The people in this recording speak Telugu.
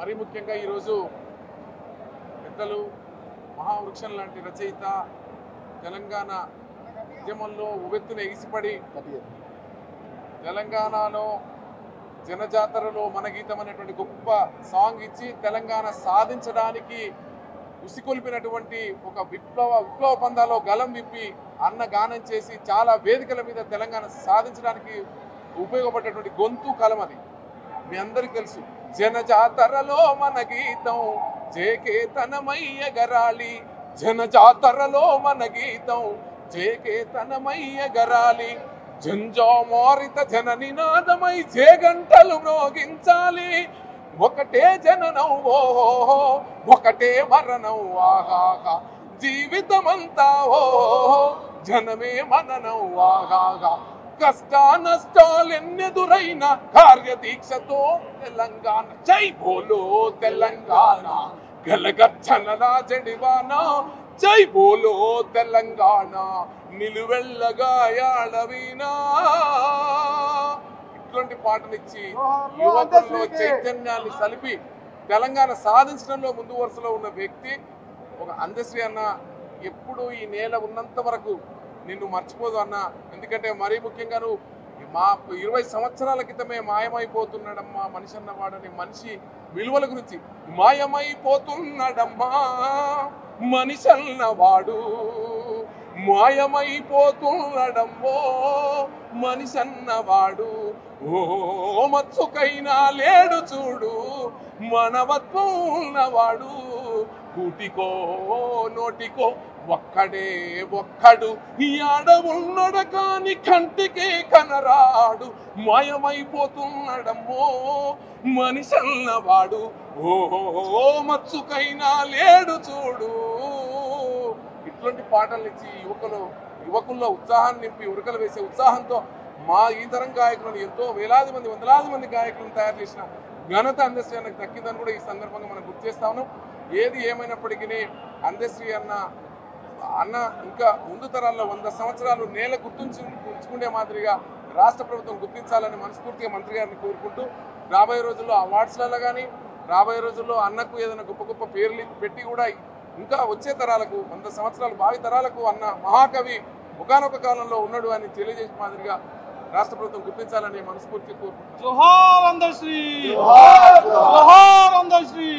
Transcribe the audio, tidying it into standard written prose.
మరీ ముఖ్యంగా ఈరోజు పెద్దలు మహావృక్షం లాంటి రచయిత తెలంగాణ ఉద్యమంలో ఉవ్వెత్తున ఎగిసిపడి తెలంగాణలో జనజాతరలో మన గీతం అనేటువంటి గొప్ప సాంగ్ ఇచ్చి తెలంగాణ సాధించడానికి ఉసికొల్పినటువంటి ఒక విప్లవ పందాలో గలం విప్పి అన్న గానం చేసి చాలా వేదికల మీద తెలంగాణ సాధించడానికి ఉపయోగపడేటువంటి గొంతు కలం అది మీ అందరికీ తెలుసు. జనజాతరలో మన గీతం జేకేతనమయ్య గరాలి, జనజాతరలో మన గీతం జేకేతనమయ్య గరాలి, జంజామారిత జన నినాదమై జేగంటలు మ్రోగించాలి, ఒకటే జననం ఓహో ఒకటే మరణం ఆహాహా, జీవితమంతా ఓహో జనమే మననం ఆహాహా, కష్ట నష్టాలెన్నెదురైన కార్యదీక్షతో తెలంగాణ జై బోలో తెలంగాణ గలగచ్చనలా జడివానా, జై బోలో తెలంగాణ నిలువెల్లగా యాడవీనా. ఇట్లాంటి పాటనిచ్చి యువకుల్లో చైతన్యాన్ని సలిపి తెలంగాణ సాధించడంలో ముందు వరుసలో ఉన్న వ్యక్తి ఒక అందశ్రీ అన్న. ఎప్పుడు ఈ నేల ఉన్నంత వరకు నిన్ను మర్చిపోదు అన్న. ఎందుకంటే మరీ ముఖ్యంగా నువ్వు మా 20 సంవత్సరాల క్రితమే మాయమైపోతున్నాడమ్మా మనిషి అన్నవాడని మనిషి విలువల గురించి మాయమైపోతున్నాడమ్మా మనిషి అన్నవాడు, మాయమైపోతున్నాడమ్మో మనిషి అన్నవాడు, ఓ మత్సుకైనా లేడు చూడు మనవత్వం ఉన్నవాడు, కూటికో నోటికో ఒక్కడే ఒక్కడు ఈ ఆడవున్నడ కాని కంటికే కనరాడు, మాయమైపోతున్నాడమ్మో మనిషి అన్నవాడు, ఓ మత్సుకైనా లేడు చూడు. ఇట్లాంటి పాటలు ఇచ్చి యువకుల్లో ఉత్సాహాన్ని నింపి ఉరకలు వేసే ఉత్సాహంతో మా ఈ తరం గాయకులను ఎంతో వేలాది మంది వందలాది మంది గాయకులను తయారు చేసిన ఘనత అందశ్రీ అన్నకు దక్కిందని కూడా ఈ సందర్భంగా మనం గుర్తు చేస్తా ఉన్నాం. ఏది ఏమైనప్పటికీ అందశ్రీ అన్న ఇంకా ముందు తరాల్లో 100 సంవత్సరాలు నేల గుర్తుంచుకునే మాదిరిగా రాష్ట్ర ప్రభుత్వం గుర్తించాలని మనస్ఫూర్తిగా మంత్రి గారిని కోరుకుంటూ రాబోయే రోజుల్లో అవార్డ్స్లలో కానీ రాబోయే రోజుల్లో అన్నకు ఏదైనా గొప్ప గొప్ప పేర్లు పెట్టి కూడా ఇంకా వచ్చే తరాలకు 100 సంవత్సరాలు భావి తరాలకు అన్న మహాకవి ఒకానొక కాలంలో ఉన్నాడు అని తెలియజేసే మాదిరిగా రాష్ట్ర ప్రభుత్వం గుర్తించాలని మనస్ఫూర్తిగా కోరుకుంటున్నాను. జోహార్ అందశ్రీ, జోహార్ అందశ్రీ.